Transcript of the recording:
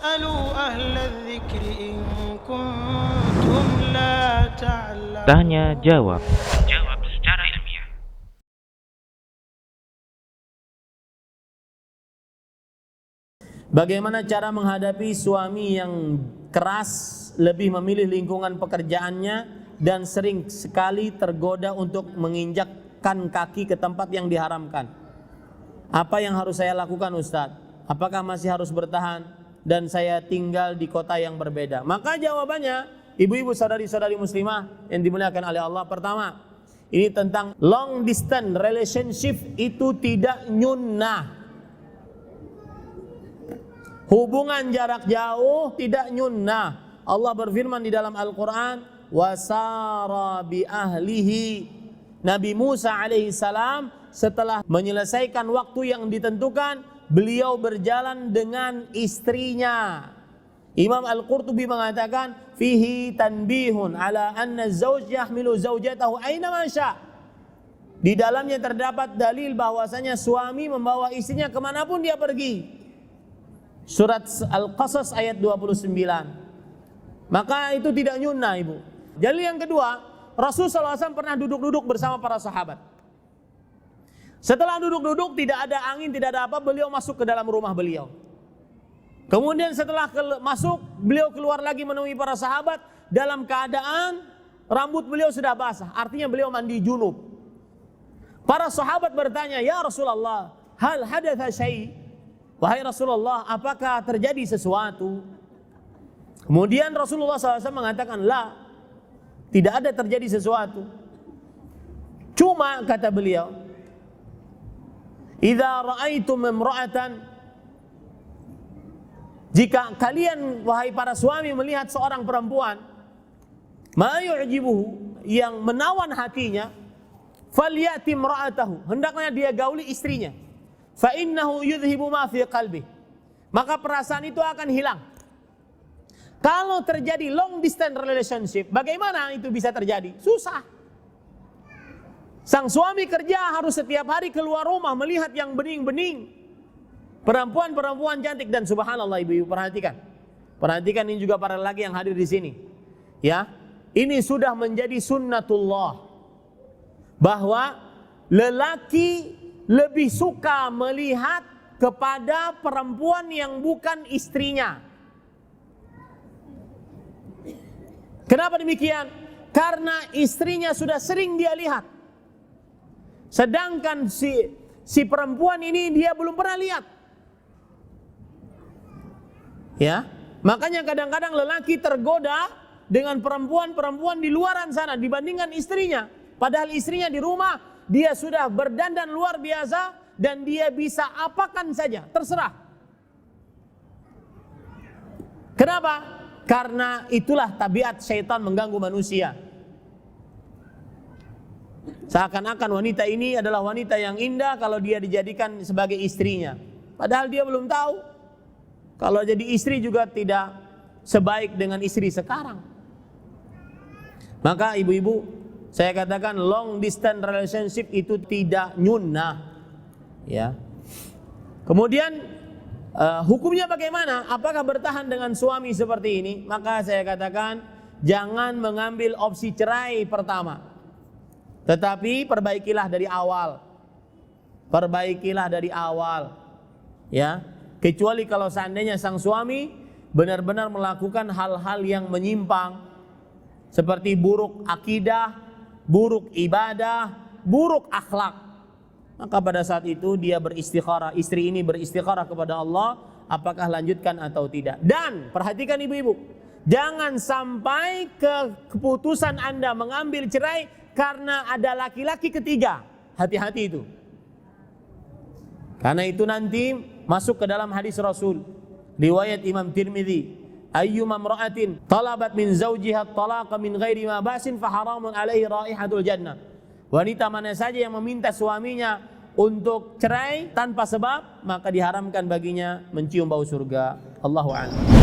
فاسألوا أهل الذكر إن كنتم لا تعلمون. Tanya jawab. Jawab secara ilmiah. Bagaimana cara menghadapi suami yang keras, lebih memilih lingkungan pekerjaannya dan sering sekali tergoda untuk menginjakkan kaki ke tempat yang diharamkan? Apa yang harus saya lakukan, Ustadz? Apakah masih harus bertahan dan saya tinggal di kota yang berbeda? Maka jawabannya, ibu-ibu saudari-saudari muslimah yang dimuliakan oleh Allah, pertama, ini tentang long distance relationship itu tidak nyunnah. Hubungan jarak jauh tidak nyunnah. Allah berfirman di dalam Al-Quran, wasara bi ahlihi. Nabi Musa alaihissalam setelah menyelesaikan waktu yang ditentukan, beliau berjalan dengan istrinya. Imam Al-Qurtubi mengatakan, fihi tanbihun ala anna zawj yahmilu zawjatahu aina ma sya'. Di dalamnya terdapat dalil bahwasanya suami membawa istrinya kemanapun dia pergi. Surat Al-Qasas ayat 29. Maka itu tidak nyunnah, ibu. Jadi yang kedua, Rasulullah SAW pernah duduk-duduk bersama para sahabat. Setelah duduk-duduk, tidak ada angin, tidak ada apa, beliau masuk ke dalam rumah beliau. Kemudian setelah masuk, beliau keluar lagi menemui para sahabat dalam keadaan rambut beliau sudah basah, artinya beliau mandi junub. Para sahabat bertanya, ya Rasulullah, hal hadatha syai'? Wahai Rasulullah, apakah terjadi sesuatu? Kemudian Rasulullah SAW mengatakan, la, tidak ada terjadi sesuatu. Cuma kata beliau, idza ra'aitum imra'atan, jika kalian wahai para suami melihat seorang perempuan ma yu'jibuhu, yang menawan hatinya, falyati imra'atahu, hendaknya dia gauli istrinya, fa innahu yudhibu ma fi qalbi, maka perasaan itu akan hilang. Kalau terjadi long distance relationship, bagaimana itu bisa terjadi? Susah. Sang suami kerja harus setiap hari keluar rumah melihat yang bening-bening, perempuan-perempuan cantik, dan subhanallah ibu-ibu perhatikan. Perhatikan ini juga para lelaki yang hadir di sini. Ya, ini sudah menjadi sunnatullah bahwa lelaki lebih suka melihat kepada perempuan yang bukan istrinya. Kenapa demikian? Karena istrinya sudah sering dia lihat, sedangkan si perempuan ini dia belum pernah lihat. Ya, makanya kadang-kadang lelaki tergoda dengan perempuan-perempuan di luaran sana dibandingkan istrinya. Padahal istrinya di rumah dia sudah berdandan luar biasa dan dia bisa apakan saja, terserah. Kenapa? Karena itulah tabiat syaitan mengganggu manusia. Seakan-akan wanita ini adalah wanita yang indah kalau dia dijadikan sebagai istrinya. Padahal dia belum tahu kalau jadi istri juga tidak sebaik dengan istri sekarang. Maka ibu-ibu, saya katakan long distance relationship itu tidak nyunnah. Ya. Kemudian hukumnya bagaimana? Apakah bertahan dengan suami seperti ini? Maka saya katakan jangan mengambil opsi cerai pertama, tetapi perbaikilah dari awal. Perbaikilah dari awal, ya. Kecuali kalau seandainya sang suami benar-benar melakukan hal-hal yang menyimpang, seperti buruk akidah, buruk ibadah, buruk akhlak. Maka pada saat itu dia beristikharah, istri ini beristikharah kepada Allah, apakah lanjutkan atau tidak. Dan perhatikan ibu-ibu, jangan sampai keputusan Anda mengambil cerai karena ada laki-laki ketiga. Hati-hati itu. Karena itu nanti masuk ke dalam hadis Rasul, riwayat Imam Tirmidzi, ayyuma imra'atin talabat min zawjiha at-talaqa min ghairi ma ba'sin fa haramun 'alaihi raihatul jannah. Wanita mana saja yang meminta suaminya untuk cerai tanpa sebab, maka diharamkan baginya mencium bau surga. Allahu a'lam.